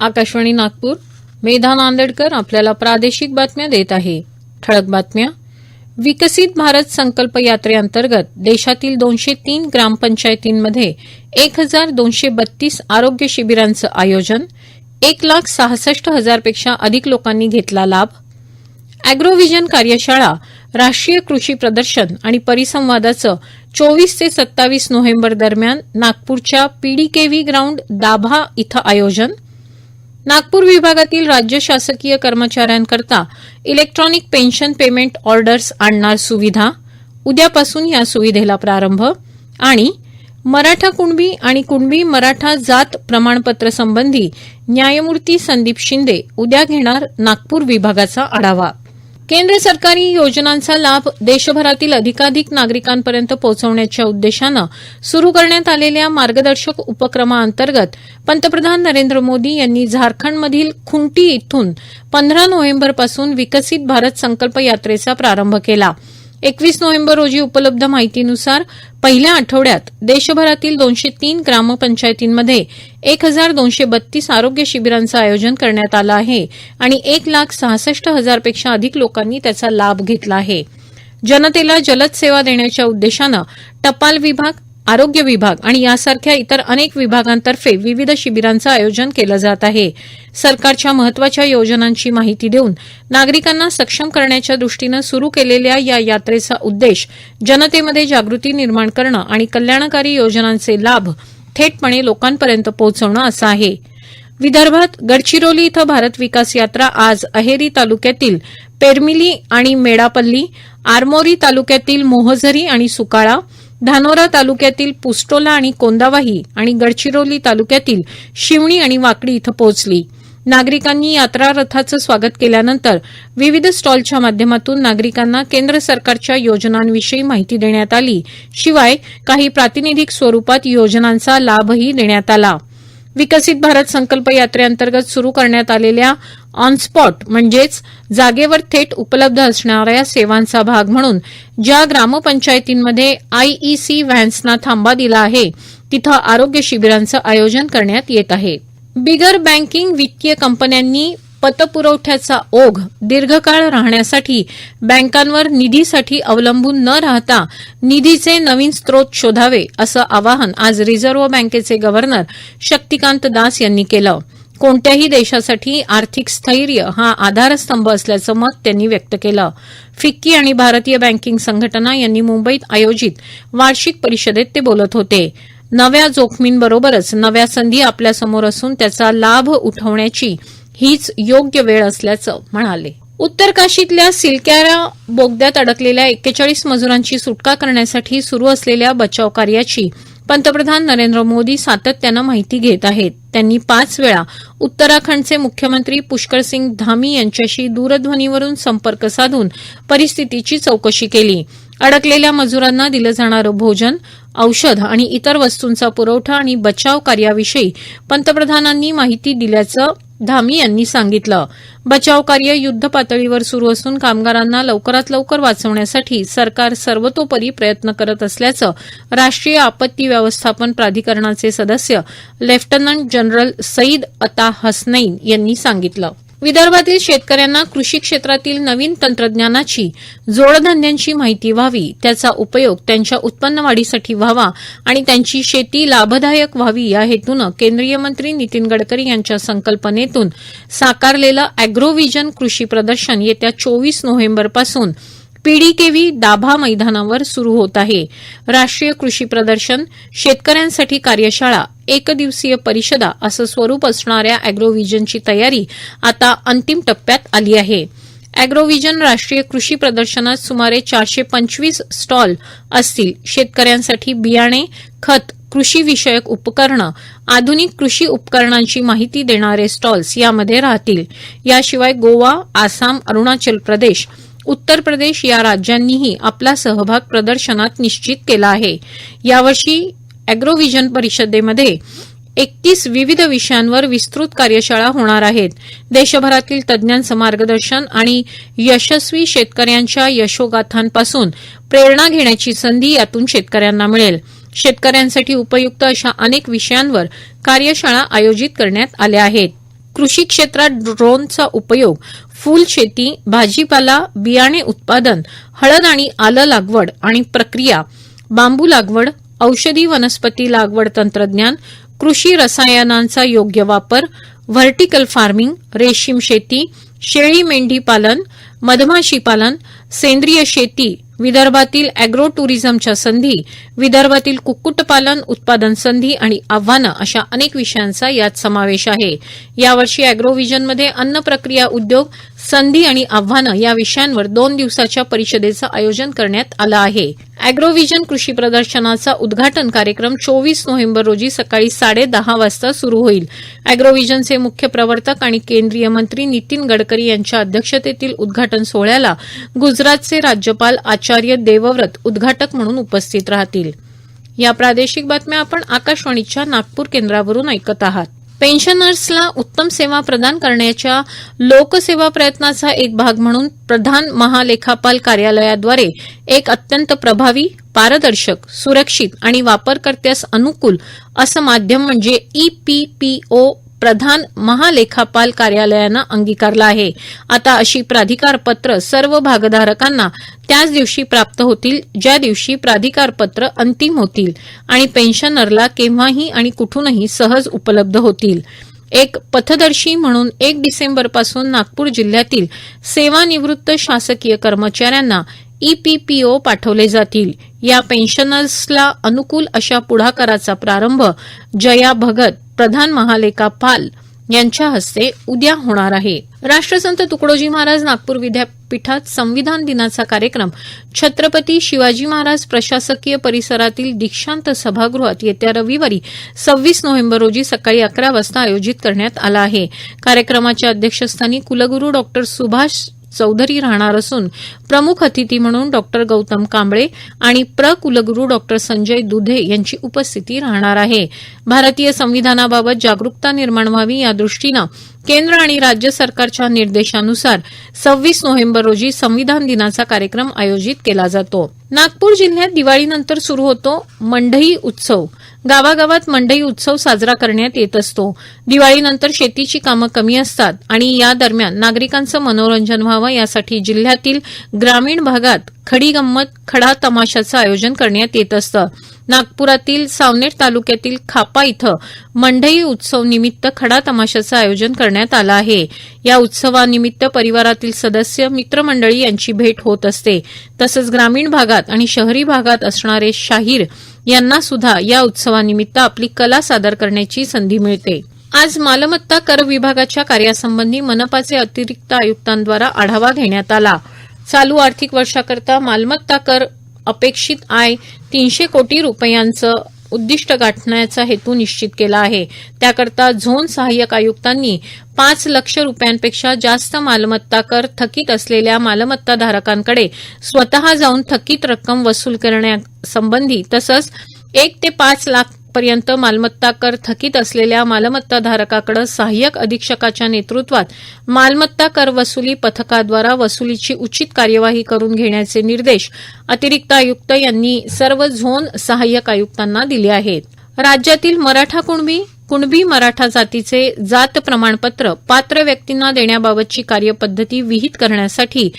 आकाशवाणी नागपूर. मेधा नांदेडकर आपल्याला प्रादेशिक बातम्या देत आहे. ठळक बातम्या. विकसित भारत संकल्प यात्रेअंतर्गत देशातील 203 ग्रामपंचायतींमध्ये 1232 आरोग्य शिबिरांचं आयोजन. 1,66,000 पेक्षा अधिक लोकांनी घेतला लाभ. अॅग्रोव्हिजन कार्यशाळा, राष्ट्रीय कृषी प्रदर्शन आणि परिसंवादाचं 24 ते 27 नोव्हेंबर दरम्यान नागपूरच्या पीडीकेव्ही ग्राउंड दाभा इथं आयोजन. नागपूर विभागातील राज्य शासकीय कर्मचाऱ्यांकरता इलेक्ट्रॉनिक पेन्शन पेमेंट ऑर्डर्स आणणार सुविधा. उद्यापासून या सुविधेला प्रारंभ. आणि मराठा कुणबी आणि कुणबी मराठा जात प्रमाणपत्र संबंधी न्यायमूर्ती संदीप शिंदे उद्या घेणार नागपूर विभागाचा आढावा. केंद्र सरकारी योजनांचा लाभ देशभरातील अधिकाधिक नागरिकांपर्यंत पोहोचवण्याच्या उद्देशानं सुरू करण्यात आलेल्या मार्गदर्शक उपक्रमाअंतर्गत पंतप्रधान नरेंद्र मोदी यांनी झारखंडमधील खुंटी इथून 15 नोव्हेंबरपासून विकसित भारत संकल्प यात्रेचा प्रारंभ केला. 21 नोव्हेंबर रोजी उपलब्ध माहितीनुसार पहिल्या आठवड्यात देशभरातील 203 ग्रामपंचायतींमध्ये 1232 आरोग्य शिबिरांचं आयोजन करण्यात आलं आहे आणि 1,66,000 पेक्षा अधिक लोकांनी त्याचा लाभ घेतला आहे. जनतेला जलद सेवा देण्याच्या उद्देशानं टपाल विभाग, आरोग्य विभाग आणि यासारख्या इतर अनेक विभागांतर्फे विविध शिबिरांचं आयोजन केलं जात आहे. सरकारच्या महत्वाच्या योजनांची माहिती देऊन नागरिकांना सक्षम करण्याच्या दृष्टीनं सुरू केलेल्या या यात्रेचा उद्देश जनतेमध्ये जागृती निर्माण करणं आणि कल्याणकारी योजनांचे लाभ थेटपणे लोकांपर्यंत पोहोचवणं असं आहे. विदर्भात गडचिरोली इथं भारत विकास यात्रा आज अहेरी तालुक्यातील पेरमिली आणि मेडापल्ली, आरमोरी तालुक्यातील मोहझरी आणि सुकाळा, धानोरा तालुक्यातील पुस्टोला आणि कोंदावाही आणि गडचिरोली तालुक्यातील शिवणी आणि वाकडी इथं पोहोचली. नागरिकांनी यात्रा रथाचं स्वागत केल्यानंतर विविध स्टॉलच्या माध्यमातून नागरिकांना केंद्र सरकारच्या योजनांविषयी माहिती देण्यात आली. शिवाय काही प्रातिनिधिक स्वरूपात योजनांचा लाभही देण्यात आला. विकसित भारत संकल्प यात्रेअंतर्गत सुरू करण्यात आलेल्या ऑन स्पॉट म्हणजेच जागेवर थेट उपलब्ध असणाऱ्या सेवांचा भाग म्हणून ज्या ग्रामपंचायतींमध्ये आयईसी व्हॅन्सना थांबा दिला आहे तिथं आरोग्य शिबिरांचं आयोजन करण्यात येत आहे. बिगर बँकिंग वित्तीय कंपन्यांनी पतपुरवठ्याचा ओघ दीर्घकाळ राहण्यासाठी बँकांवर निधीसाठी अवलंबून न राहता निधीचे नवीन स्त्रोत शोधावे असं आवाहन आज रिझर्व्ह बँकेचे गव्हर्नर शक्तिकांत दास यांनी केलं. कोणत्याही देशासाठी आर्थिक स्थैर्य हा आधारस्तंभ असल्याचं मत त्यांनी व्यक्त केलं. फिक्की आणि भारतीय बँकिंग संघटना यांनी मुंबईत आयोजित वार्षिक परिषदेत ते बोलत होते. नव्या जोखमींबरोबरच नव्या संधी आपल्यासमोर असून त्याचा लाभ उठवण्याची हीच योग्य वेळ असल्याचं म्हणाले. उत्तर काशीतल्या सिलक्यारा बोगद्यात अडकलेल्या 41 मजुरांची सुटका करण्यासाठी सुरू असलेल्या बचाव कार्याची पंतप्रधान नरेंद्र मोदी सातत्यानं माहिती घेत आहेत. त्यांनी 5 वेळा उत्तराखंडचे मुख्यमंत्री पुष्करसिंग धामी यांच्याशी दूरध्वनीवरून संपर्क साधून परिस्थितीची चौकशी केली. अडकलेल्या मजुरांना दिलं जाणारं भोजन, औषध आणि इतर वस्तूंचा पुरवठा आणि बचाव कार्याविषयी पंतप्रधानांनी माहिती दिल्याचं धामी यांनी सांगितलं. बचाव कार्य युद्ध पातळीवर सुरू असून कामगारांना लवकरात लवकर वाचवण्यासाठी सरकार सर्वतोपरी प्रयत्न करत असल्याचं राष्ट्रीय आपत्ती व्यवस्थापन प्राधिकरणाचे सदस्य लेफ्टनंट जनरल सईद अता हसनैन यांनी सांगितलं. विदर्भातील शेतकऱ्यांना कृषी क्षेत्रातील नवीन तंत्रज्ञानाची, जोडधंद्यांची माहिती व्हावी, त्याचा उपयोग त्यांच्या उत्पन्न वाढीसाठी व्हावा आणि त्यांची शेती लाभदायक व्हावी या हेतूनं केंद्रीय मंत्री नितीन गडकरी यांच्या संकल्पनेतून साकारलेलं अॅग्रोव्हिजन कृषी प्रदर्शन येत्या 24 नोव्हेंबरपासून पीडीकेव्ही दाभा मैदानावर सुरू होत आहे. राष्ट्रीय कृषी प्रदर्शन, शेतकऱ्यांसाठी कार्यशाळा, एकदिवसीय परिषदा असं स्वरूप असणाऱ्या अॅग्रोव्हिजनची तयारी आता अंतिम टप्प्यात आली आहे. अॅग्रोव्हिजन राष्ट्रीय कृषी प्रदर्शनात सुमारे 425 स्टॉल असतील. शेतकऱ्यांसाठी बियाणे, खत, कृषीविषयक उपकरणं, आधुनिक कृषी उपकरणांची माहिती देणारे स्टॉल्स यामध्ये राहतील. याशिवाय गोवा, आसाम, अरुणाचल प्रदेश, उत्तर प्रदेश या राज्यांनीही आपला सहभाग प्रदर्शनात निश्चित केला आहे. यावर्षी अॅग्रोव्हिजन परिषदेमध्ये 31 विविध विषयांवर विस्तृत कार्यशाळा होणार आहेत. देशभरातील तज्ज्ञांचं मार्गदर्शन आणि यशस्वी शेतकऱ्यांच्या यशोगाथांपासून प्रेरणा घेण्याची संधी यातून शेतकऱ्यांना मिळेल. शेतकऱ्यांसाठी उपयुक्त अशा अनेक विषयांवर कार्यशाळा आयोजित करण्यात आल्या आहेत. कृषी क्षेत्रात ड्रोनचा उपयोग, फूल शेती, भाजीपाला, बियाणे उत्पादन, हळद आणि आलं लागवड आणि प्रक्रिया, बांबू लागवड, औषधी वनस्पती लागवड तंत्रज्ञान, कृषी रसायनांचा योग्य वापर, व्हर्टिकल फार्मिंग, रेशीम शेती, शेळी मेंढी पालन, मधमाशी पालन, सेंद्रिय शेती, विदर्भातील अॅग्रो टुरिझमच्या संधी, विदर्भातील कुक्कुटपालन उत्पादन संधी आणि आव्हानं अशा अनेक विषयांचा यात समावेश आहे. यावर्षी अॅग्रोव्हिजनमध्ये अन्न प्रक्रिया उद्योग, संधी आणि आव्हानं या विषयांवर 2 दिवसाच्या परिषदेचं आयोजन करण्यात आलं आहे. अॅग्रोव्हिजन कृषी प्रदर्शनाचा उद्घाटन कार्यक्रम 24 नोव्हेंबर रोजी सकाळी 10:30 वाजता सुरू होईल. अॅग्रोव्हिजनचे मुख्य प्रवर्तक आणि केंद्रीय मंत्री नितीन गडकरी यांच्या अध्यक्षतेतील उद्घाटन सोहळ्याला गुजरातचे राज्यपाल आचार्य देवव्रत उद्घाटक म्हणून उपस्थित राहतील. या प्रादेशिक बातम्या आपण आकाशवाणीच्या नागपूर केंद्रावरून ऐकत आहात. पेन्शनर्सला उत्तम सेवा प्रदान करण्याच्या लोकसेवा प्रयत्नाचा एक भाग म्हणून प्रधान महालेखापाल कार्यालयाद्वारे एक अत्यंत प्रभावी, पारदर्शक, सुरक्षित आणि वापरकर्त्यास अनुकूल असं माध्यम म्हणजे ईपीपीओ प्रधान महालेखापाल कार्यालयानं अंगीकारलं आहे. आता अशी प्राधिकार पत्र सर्व भागधारकांना त्याच दिवशी प्राप्त होतील ज्या दिवशी प्राधिकार पत्र अंतिम होतील आणि पेन्शनरला केव्हाही आणि कुठूनही सहज उपलब्ध होतील. एक पथदर्शी म्हणून 1 डिसेंबरपासून नागपूर जिल्ह्यातील सेवानिवृत्त शासकीय कर्मचाऱ्यांना ईपीपीओ पाठवले जातील. या पेन्शनर्सला अनुकूल अशा पुढाकाराचा प्रारंभ जया भगत, प्रधान महालेखापाल यांच्या हस्ते उद्या होणार आहे. राष्ट्रसंत तुकडोजी महाराज नागपूर विद्यापीठात संविधान दिनाचा कार्यक्रम छत्रपती शिवाजी महाराज प्रशासकीय परिसरातील दीक्षांत सभागृहात येत्या रविवारी 26 नोव्हेंबर रोजी सकाळी 11 वाजता आयोजित करण्यात आला आहे. कार्यक्रमाच्या अध्यक्षस्थानी कुलगुरू डॉ. सुभाष चौधरी राहणार असून प्रमुख अतिथी म्हणून डॉ. गौतम कांबळे आणि कुलगुरू डॉ. संजय दुधे यांची उपस्थिती राहणार आहे. भारतीय संविधानाबाबत जागरूकता निर्माण व्हावी या दृष्टीनं केंद्र आणि राज्य सरकारच्या निर्देशानुसार 26 नोव्हेंबर रोजी संविधान दिनाचा कार्यक्रम आयोजित केला जातो. नागपूर जिल्ह्यात दिवाळीनंतर सुरू होतो मंडई उत्सव. गावागावात मंडई उत्सव साजरा करण्यात येत असतो. दिवाळीनंतर शेतीची कामं कमी असतात आणि या दरम्यान नागरिकांचं मनोरंजन व्हावं यासाठी जिल्ह्यातील ग्रामीण भागात खडी गंमत, खडा तमाशाचं आयोजन करण्यात येत असतं. नागपुरातील सावनेर तालुक्यातील खापा इथं मंडई उत्सव निमित्त खडा तमाशाचं आयोजन करण्यात आलं आहे. या उत्सवानिमित्त परिवारातील सदस्य, मित्रमंडळी यांची भेट होत असते. तसंच ग्रामीण भागात आणि शहरी भागात असणारे शाहीर यांना सुद्धा या उत्सवानिमित्त आपली कला सादर करण्याची संधी मिळते. आज मालमत्ता कर विभागाच्या कार्यासंबंधी मनपाचे अतिरिक्त आयुक्तांद्वारा आढावा घेण्यात आला. चालू आर्थिक वर्षाकरता मालमत्ता कर अपेक्षित आय 300 कोटी रुपयांचं उद्दिष्ट गाठण्याचा हेतू निश्चित केला आहे. त्याकरता झोन सहाय्यक आयुक्तांनी 5 लाख रुपयांपेक्षा जास्त मालमत्ता कर थकीत असलेल्या मालमत्ताधारकांकडे स्वतः जाऊन थकीत रक्कम वसूल करण्यासंबंधी तसंच 1 ते 5 लाख पर्यंत मालमत्ता कर थकीत असलेल्या मालमत्ताधारकाकडे सहाय्यक अधीक्षकाच्या नेतृत्वात मालमत्ता कर वसुली पथकाद्वारा वसुलीची उचित कार्यवाही करून घेण्याचे निर्देश अतिरिक्त आयुक्त यांनी सर्व झोन सहाय्यक आयुक्तांना दिले आहेत. राज्यातील मराठा कुणबी मराठा जातीचे जात प्रमाणपत्र पात्र व्यक्तींना देण्याबाबतची कार्यपद्धती विहित करण्यासाठी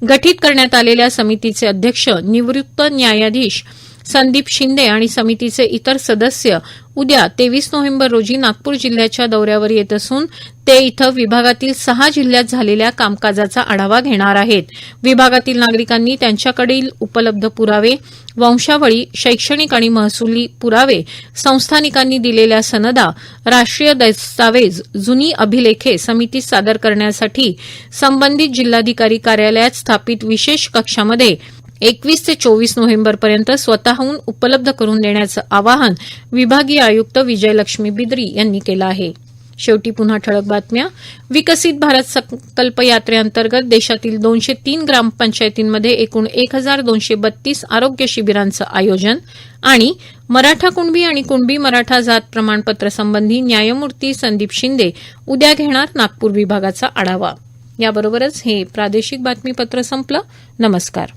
गठीत करण्यात आलेल्या समितीचे अध्यक्ष निवृत्त न्यायाधीश संदीप शिंदे आणि समितीचे इतर सदस्य उद्या 23 नोव्हेंबर रोजी नागपूर जिल्ह्याच्या दौऱ्यावर येत असून ते इथं विभागातील 6 जिल्ह्यात झालेल्या कामकाजाचा आढावा घेणार आहेत. विभागातील नागरिकांनी त्यांच्याकडील उपलब्ध पुरावे, वंशावळी, शैक्षणिक आणि महसुली पुरावे, संस्थानिकांनी दिलेल्या सनदा, राष्ट्रीय दस्तावेज, जुनी अभिलेखे समितीत सादर करण्यासाठी संबंधित जिल्हाधिकारी कार्यालयात स्थापित विशेष कक्षामध्ये 21 ते 24 नोव्हेंबरपर्यंत स्वतःहून उपलब्ध करून देण्याचं आवाहन विभागीय आयुक्त विजयलक्ष्मी बिद्री यांनी केलं आहे. शेवटी पुन्हा ठळक बातम्या. विकसित भारत संकल्प यात्रेअंतर्गत देशातील 203 ग्रामपंचायतींमध्ये एकूण 1232 आरोग्य शिबिरांचं आयोजन आणि मराठा कुणबी आणि कुणबी मराठा जात प्रमाणपत्र संबंधी न्यायमूर्ती संदीप शिंदे उद्या घेणार नागपूर विभागाचा आढावा. याबरोबरच हे प्रादेशिक बातमीपत्र संपलं. नमस्कार.